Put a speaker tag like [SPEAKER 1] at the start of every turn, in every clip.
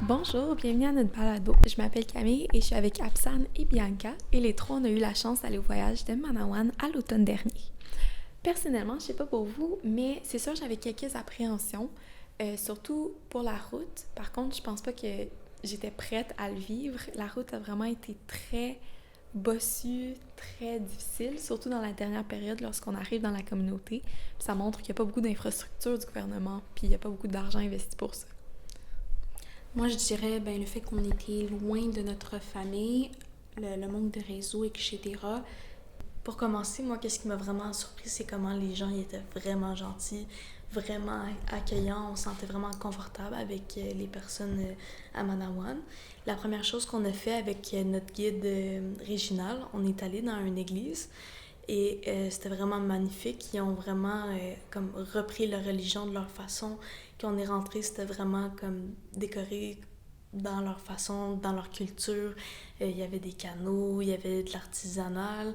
[SPEAKER 1] Bonjour, bienvenue à notre balado. Je m'appelle Camille et je suis avec Absan et Bianca et les trois on a eu la chance d'aller au voyage de Manawan à l'automne dernier. Personnellement, je sais pas pour vous, mais c'est sûr j'avais quelques appréhensions, surtout pour la route. Par contre, je pense pas que j'étais prête à le vivre. La route a vraiment été très bossue, très difficile, surtout dans la dernière période lorsqu'on arrive dans la communauté. Puis ça montre qu'il n'y a pas beaucoup d'infrastructures du gouvernement, puis il n'y a pas beaucoup d'argent investi pour ça.
[SPEAKER 2] Moi, je dirais le fait qu'on était loin de notre famille, le manque de réseau, etc.
[SPEAKER 3] Pour commencer, moi, qu'est-ce qui m'a vraiment surpris, c'est comment les gens ils étaient vraiment gentils, vraiment accueillants. On se sentait vraiment confortable avec les personnes à Manawan. La première chose qu'on a fait avec notre guide Réginal, on est allé dans une église et c'était vraiment magnifique. Ils ont vraiment comme repris leur religion de leur façon. Quand on est rentré, c'était vraiment comme décoré dans leur façon, dans leur culture. Il y avait des canaux, il y avait de l'artisanal.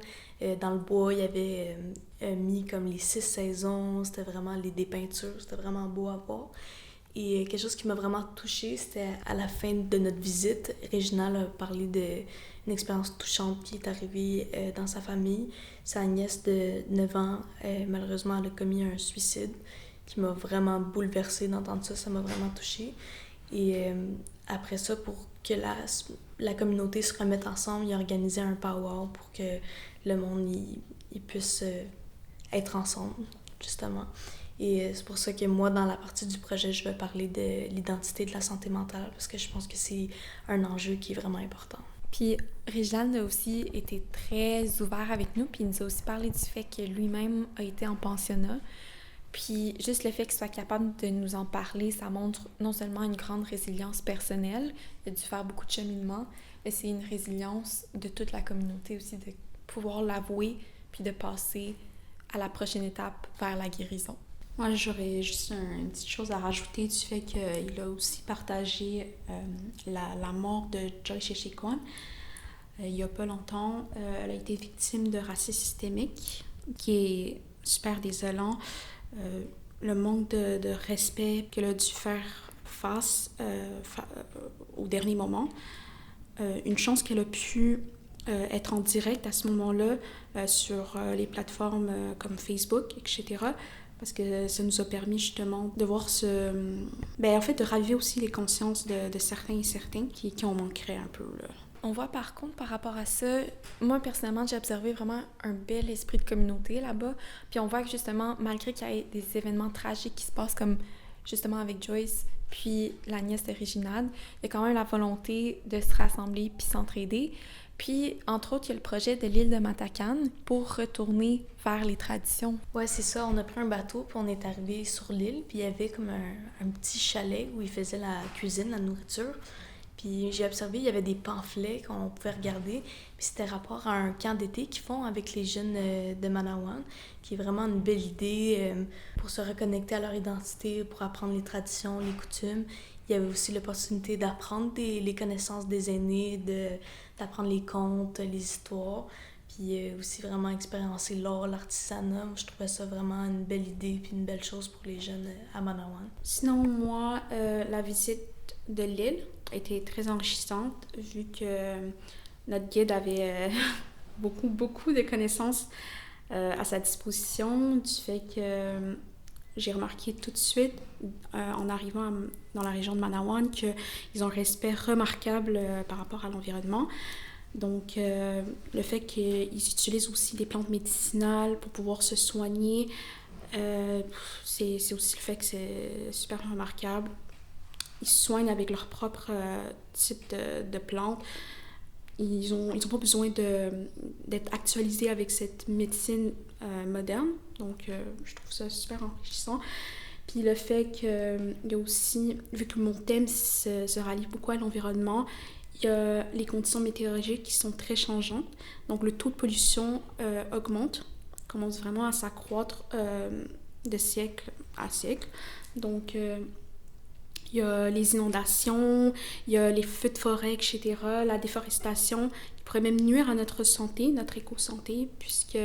[SPEAKER 3] Dans le bois, il y avait mis comme les 6 saisons. C'était vraiment des peintures. C'était vraiment beau à voir. Et quelque chose qui m'a vraiment touchée, c'était à la fin de notre visite. Réginal a parlé d'une expérience touchante qui est arrivée dans sa famille. Sa nièce de 9 ans, malheureusement, elle a commis un suicide qui m'a vraiment bouleversée d'entendre ça. Ça m'a vraiment touchée. Et après ça, pour que la communauté se remette ensemble, il a organisé un powwow pour que le monde il puisse être ensemble, justement. Et c'est pour ça que moi, dans la partie du projet, je vais parler de l'identité de la santé mentale parce que je pense que c'est un enjeu qui est vraiment important.
[SPEAKER 1] Puis Réginald a aussi été très ouvert avec nous, puis il nous a aussi parlé du fait que lui-même a été en pensionnat. Puis juste le fait qu'il soit capable de nous en parler, ça montre non seulement une grande résilience personnelle, il a dû faire beaucoup de cheminement, mais c'est une résilience de toute la communauté aussi, de pouvoir l'avouer, puis de passer à la prochaine étape vers la guérison.
[SPEAKER 2] Moi, j'aurais juste une petite chose à rajouter du fait qu'il a aussi partagé la mort de Joyce Echequan. Il n'y a pas longtemps, elle a été victime de racisme systémique, qui est super désolant. Le manque de respect qu'elle a dû faire face au dernier moment. Une chance qu'elle a pu être en direct à ce moment-là sur les plateformes comme Facebook, etc. Parce que ça nous a permis justement de voir de raviver aussi les consciences de certains et certaines qui ont manqué un peu, là.
[SPEAKER 1] On voit par contre par rapport à ça, moi personnellement j'ai observé vraiment un bel esprit de communauté là-bas. Puis on voit que justement, malgré qu'il y ait des événements tragiques qui se passent comme justement avec Joyce, puis la nièce de Réginald, il y a quand même la volonté de se rassembler puis s'entraider. Puis, entre autres, il y a le projet de l'île de Matacan pour retourner vers les traditions.
[SPEAKER 3] Ouais, c'est ça. On a pris un bateau, puis on est arrivé sur l'île, puis il y avait comme un petit chalet où ils faisaient la cuisine, la nourriture. Puis j'ai observé, il y avait des pamphlets qu'on pouvait regarder. Puis c'était rapport à un camp d'été qu'ils font avec les jeunes de Manawan, qui est vraiment une belle idée pour se reconnecter à leur identité, pour apprendre les traditions, les coutumes. Il y avait aussi l'opportunité d'apprendre les connaissances des aînés, d'apprendre les contes, les histoires. Puis aussi vraiment expériencer l'art, l'artisanat. Je trouvais ça vraiment une belle idée puis une belle chose pour les jeunes à Manawan.
[SPEAKER 2] Sinon, moi, la visite de l'île a été très enrichissante vu que notre guide avait beaucoup de connaissances à sa disposition, du fait que j'ai remarqué tout de suite, en arrivant dans la région de Manawan, qu'ils ont un respect remarquable par rapport à l'environnement. Donc, le fait qu'ils utilisent aussi des plantes médicinales pour pouvoir se soigner, c'est aussi le fait que c'est super remarquable. Ils se soignent avec leur propre type de plantes. Ils ont pas besoin d'être actualisés avec cette médecine moderne. Donc, je trouve ça super enrichissant. Puis le fait qu'il y a aussi, vu que mon thème se rallie beaucoup à l'environnement, il y a les conditions météorologiques qui sont très changeantes. Donc, le taux de pollution commence vraiment à s'accroître de siècle à siècle. Donc, il y a les inondations, il y a les feux de forêt, etc., la déforestation qui pourrait même nuire à notre santé, notre éco-santé, puisque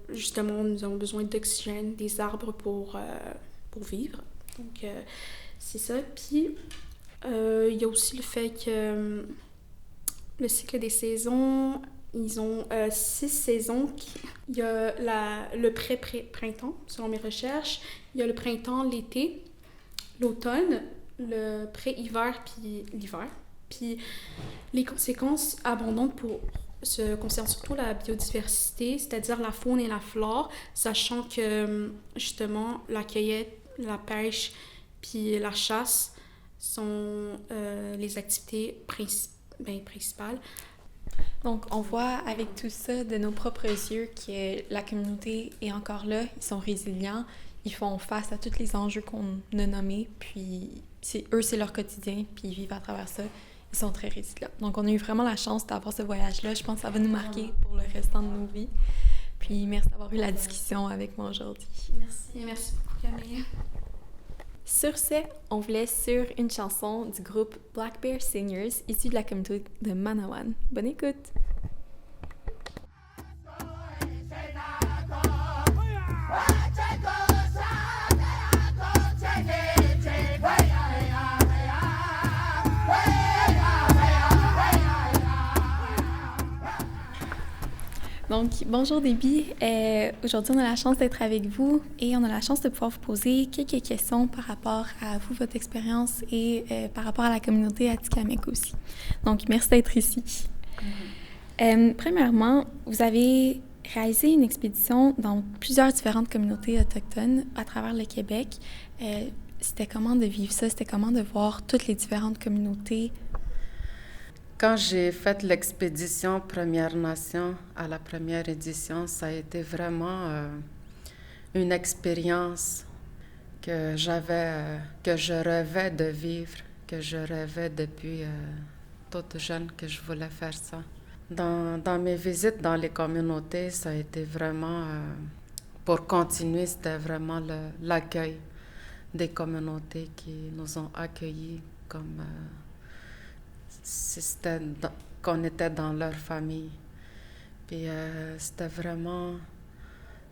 [SPEAKER 2] justement, nous avons besoin d'oxygène, des arbres pour vivre. Donc, c'est ça. Puis, Il y a aussi le fait que le cycle des saisons, ils ont 6 saisons. Il y a le pré-printemps, selon mes recherches. Il y a le printemps, l'été, l'automne, le pré-hiver, puis l'hiver. Puis les conséquences abondantes concernent surtout la biodiversité, c'est-à-dire la faune et la flore, sachant que justement la cueillette, la pêche, puis la chasse sont les activités principales.
[SPEAKER 1] Donc, on voit avec tout ça de nos propres yeux que la communauté est encore là, ils sont résilients, ils font face à tous les enjeux qu'on a nommés, puis c'est leur quotidien, puis ils vivent à travers ça. Ils sont très résilients. Donc, on a eu vraiment la chance d'avoir ce voyage-là. Je pense que ça va nous marquer pour le restant de nos vies. Puis, merci d'avoir eu la discussion avec moi aujourd'hui.
[SPEAKER 2] Merci. Et merci beaucoup, Camille.
[SPEAKER 1] Sur ce, on vous laisse sur une chanson du groupe Black Bear Singers, issue de la communauté de Manawan. Bonne écoute! Donc, bonjour Déby. Aujourd'hui, on a la chance d'être avec vous et on a la chance de pouvoir vous poser quelques questions par rapport à vous, votre expérience et par rapport à la communauté Atikamekw aussi. Donc, merci d'être ici. Premièrement, vous avez réalisé une expédition dans plusieurs différentes communautés autochtones à travers le Québec. C'était comment de vivre ça? C'était comment de voir toutes les différentes communautés?
[SPEAKER 4] Quand j'ai fait l'expédition Premières Nations à la première édition, ça a été vraiment une expérience que je rêvais de vivre, que je rêvais depuis toute jeune que je voulais faire ça. Dans mes visites dans les communautés, ça a été vraiment, pour continuer, c'était vraiment l'accueil des communautés qui nous ont accueillis comme si c'était qu'on était dans leur famille. Puis c'était vraiment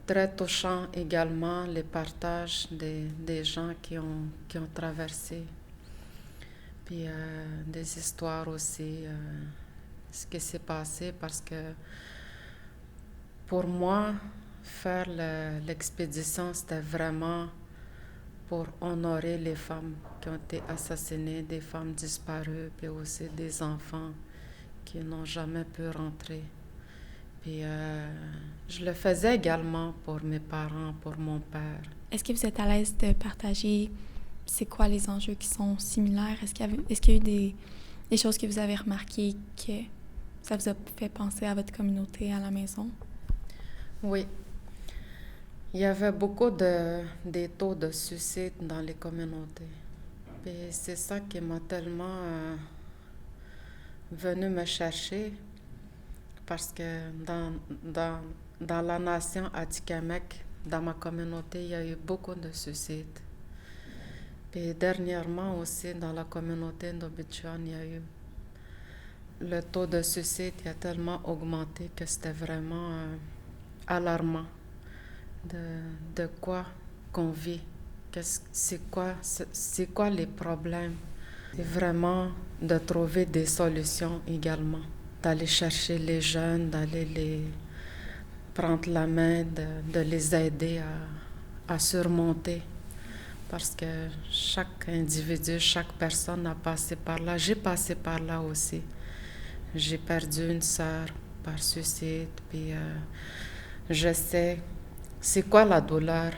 [SPEAKER 4] très touchant également les partages des gens qui ont traversé. Puis des histoires aussi, ce qui s'est passé, parce que pour moi, faire l'expédition, c'était vraiment pour honorer les femmes qui ont été assassinées, des femmes disparues, puis aussi des enfants qui n'ont jamais pu rentrer. Puis je le faisais également pour mes parents, pour mon père.
[SPEAKER 1] Est-ce que vous êtes à l'aise de partager c'est quoi les enjeux qui sont similaires? Est-ce qu'il y a eu des choses que vous avez remarquées que ça vous a fait penser à votre communauté à la maison?
[SPEAKER 4] Oui. Il y avait beaucoup des taux de suicide dans les communautés. Puis c'est ça qui m'a tellement venu me chercher, parce que dans la nation Atikamekw, dans ma communauté, il y a eu beaucoup de suicides. Puis dernièrement aussi, dans la communauté d'Obidjouan, il y a eu le taux de suicide qui a tellement augmenté que c'était vraiment alarmant. De quoi qu'on vit, c'est quoi les problèmes. C'est vraiment de trouver des solutions également, d'aller chercher les jeunes, d'aller les prendre la main, de les aider à surmonter. Parce que chaque individu, chaque personne a passé par là. J'ai passé par là aussi. J'ai perdu une sœur par suicide, puis je sais c'est quoi la douleur.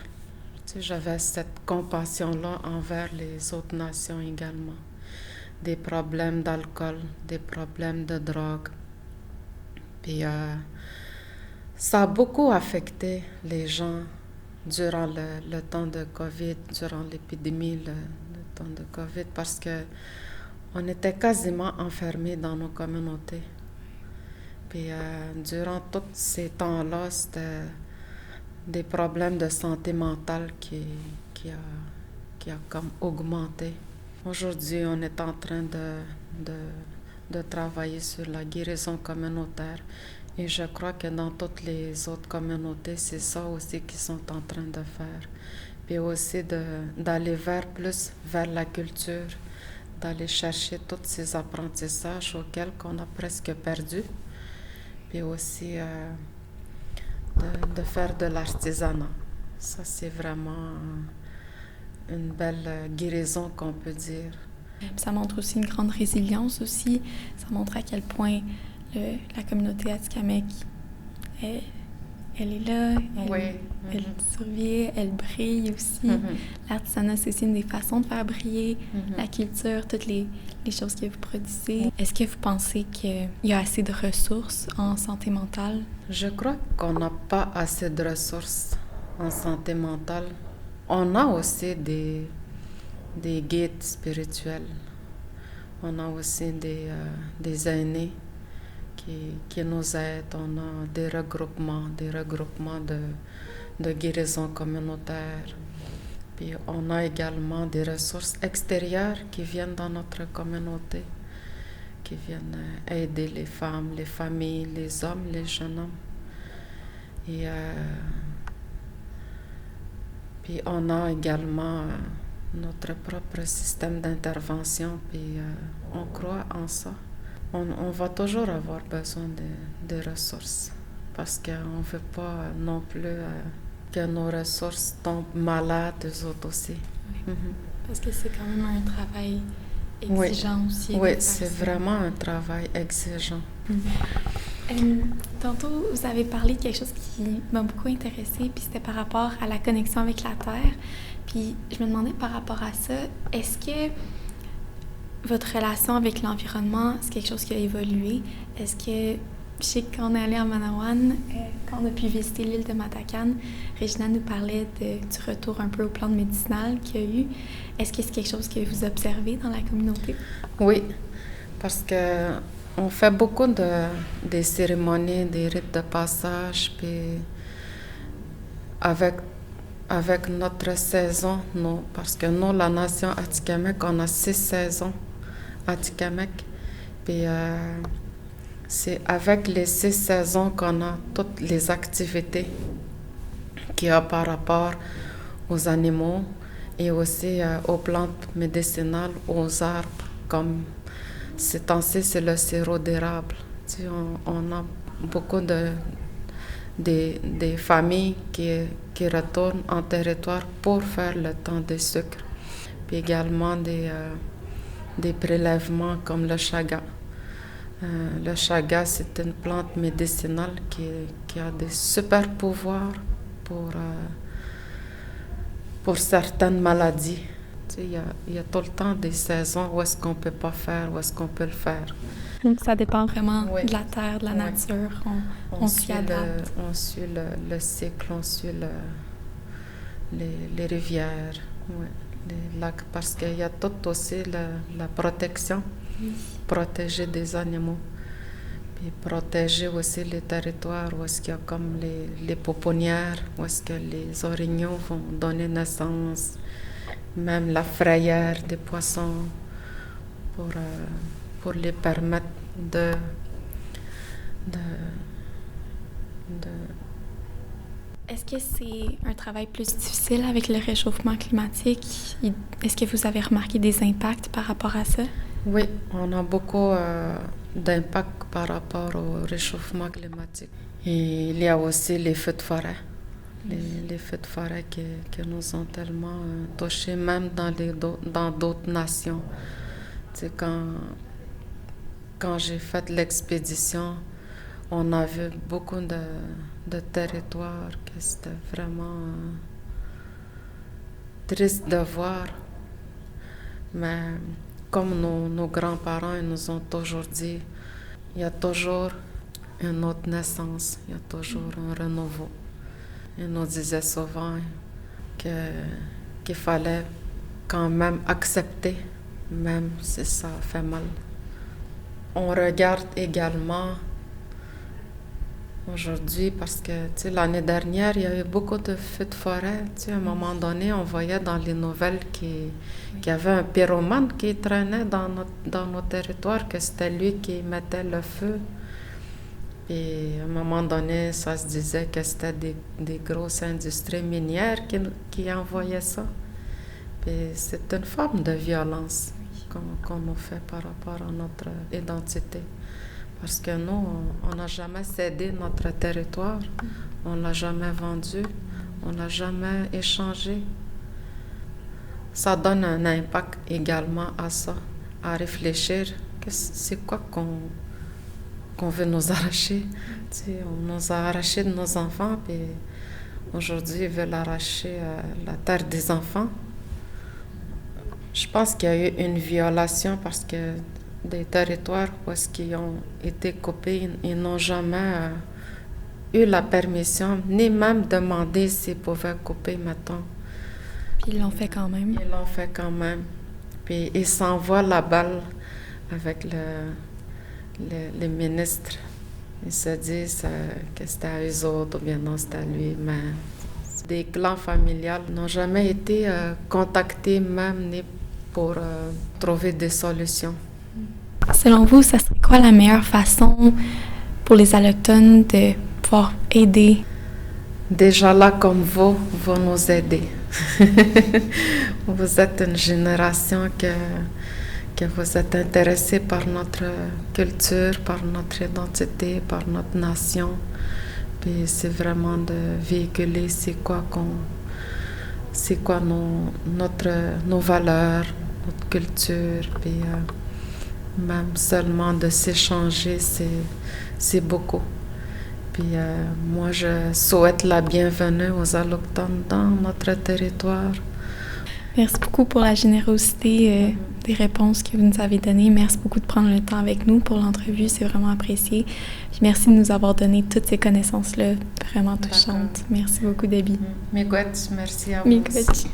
[SPEAKER 4] Tu sais, j'avais cette compassion-là envers les autres nations également. Des problèmes d'alcool, des problèmes de drogue. Puis ça a beaucoup affecté les gens durant le temps de COVID, durant l'épidémie, le temps de COVID, parce que on était quasiment enfermés dans nos communautés. Puis durant tous ces temps-là, c'était des problèmes de santé mentale qui a comme augmenté. Aujourd'hui, on est en train de travailler sur la guérison communautaire, et je crois que dans toutes les autres communautés, c'est ça aussi qu'ils sont en train de faire. Puis aussi d'aller plus vers la culture, d'aller chercher tous ces apprentissages auxquels qu'on a presque perdu. Puis aussi de faire de l'artisanat. Ça, c'est vraiment une belle guérison qu'on peut dire.
[SPEAKER 1] Ça montre aussi une grande résilience aussi. Ça montre à quel point la communauté Atikamekw, elle est là, elle survit, elle brille aussi. L'artisanat, c'est aussi une des façons de faire briller la culture, toutes les choses que vous produisez. Est-ce que vous pensez qu'il y a assez de ressources en santé mentale?
[SPEAKER 4] Je crois qu'on n'a pas assez de ressources en santé mentale. On a aussi des guides spirituels. On a aussi des aînés qui nous aident. On a des regroupements de guérison communautaire. Puis on a également des ressources extérieures qui viennent dans notre communauté, qui viennent aider les femmes, les familles, les hommes, les jeunes hommes. Et puis on a également notre propre système d'intervention, puis on croit en ça. On va toujours avoir besoin de ressources parce qu'on ne veut pas non plus que nos ressources tombent malades, eux autres aussi.
[SPEAKER 1] Oui. Parce que c'est quand même un travail exigeant aussi.
[SPEAKER 4] Oui, c'est vraiment un travail exigeant.
[SPEAKER 1] Tantôt, vous avez parlé de quelque chose qui m'a beaucoup intéressée, puis c'était par rapport à la connexion avec la Terre. Puis je me demandais par rapport à ça, est-ce que votre relation avec l'environnement, c'est quelque chose qui a évolué? Est-ce que, je sais que quand on est allé en Manawan, quand on a pu visiter l'île de Matakan, Regina nous parlait du retour un peu aux plantes médicinales qu'il y a eu. Est-ce que c'est quelque chose que vous observez dans la communauté?
[SPEAKER 4] Oui, parce que on fait beaucoup des cérémonies, des rites de passage, puis avec notre saison, nous, parce que nous, la nation Atikamekw, on a 6 saisons Atikamekw, puis c'est avec les 6 saisons qu'on a toutes les activités qu'il y a par rapport aux animaux et aussi aux plantes médicinales, aux arbres, comme ces temps-ci, c'est le sirop d'érable. Tu sais, on a beaucoup des familles qui retournent en territoire pour faire le temps des sucres. Puis également des prélèvements comme le chaga. Le chaga, c'est une plante médicinale qui a des super pouvoirs pour certaines maladies. Tu sais, il y a tout le temps des saisons où est-ce qu'on ne peut pas faire, où est-ce qu'on peut le faire.
[SPEAKER 1] Donc ça dépend vraiment de la terre, de la nature. On s'y adapte.
[SPEAKER 4] On suit le cycle, on suit les rivières, les lacs, parce qu'il y a tout aussi la protection, protéger des animaux, puis protéger aussi les territoires où est-ce qu'il y a comme les pouponnières, où est-ce que les orignaux vont donner naissance, même la frayère des poissons, pour les permettre de
[SPEAKER 1] Est-ce que c'est un travail plus difficile avec le réchauffement climatique? Est-ce que vous avez remarqué des impacts par rapport à ça?
[SPEAKER 4] Oui, on a beaucoup d'impact par rapport au réchauffement climatique. Et il y a aussi les feux de forêt. Les feux de forêt qui nous ont tellement touchés, même dans d'autres nations. Tu sais, quand j'ai fait l'expédition, on a vu beaucoup de territoires que c'était vraiment triste de voir. Mais comme nos grands-parents ils nous ont toujours dit, il y a toujours une autre naissance, il y a toujours un renouveau. Ils nous disaient souvent qu'il fallait quand même accepter, même si ça fait mal. On regarde également aujourd'hui, parce que l'année dernière, il y a eu beaucoup de feux de forêt. À un moment donné, on voyait dans les nouvelles qu'il y avait un pyromane qui traînait dans nos territoires, que c'était lui qui mettait le feu. Et à un moment donné, ça se disait que c'était des grosses industries minières qui envoyaient ça. Et c'est une forme de violence qu'on nous fait par rapport à notre identité. Parce que nous, on n'a jamais cédé notre territoire, on ne l'a jamais vendu, on ne l'a jamais échangé. Ça donne un impact également à ça, à réfléchir que c'est quoi qu'on veut nous arracher. Tu sais, on nous a arraché de nos enfants, puis aujourd'hui, ils veulent arracher la terre des enfants. Je pense qu'il y a eu une violation parce que des territoires où est-ce qu'ils ont été coupés, ils n'ont jamais eu la permission, ni même demandé s'ils pouvaient couper, mettons.
[SPEAKER 1] Puis ils l'ont fait quand même.
[SPEAKER 4] Ils l'ont fait quand même. Puis ils s'envoient la balle avec les ministres. Ils se disent que c'était à eux autres ou bien non, c'était à lui. Mais des clans familiales n'ont jamais été contactés même ni pour trouver des solutions.
[SPEAKER 1] Selon vous, ça serait quoi la meilleure façon pour les Allochtones de pouvoir aider?
[SPEAKER 4] Déjà là, comme vous nous aider. Vous êtes une génération que vous êtes intéressés par notre culture, par notre identité, par notre nation. Puis c'est vraiment de véhiculer c'est quoi nos valeurs, notre culture, puis même seulement de s'échanger, c'est beaucoup. Puis moi, je souhaite la bienvenue aux Allochtones dans notre territoire.
[SPEAKER 1] Merci beaucoup pour la générosité des réponses que vous nous avez données. Merci beaucoup de prendre le temps avec nous pour l'entrevue, c'est vraiment apprécié. Puis merci de nous avoir donné toutes ces connaissances-là, vraiment touchantes. Merci beaucoup, Debbie.
[SPEAKER 4] Miigwech, merci à vous.
[SPEAKER 1] Miigwech.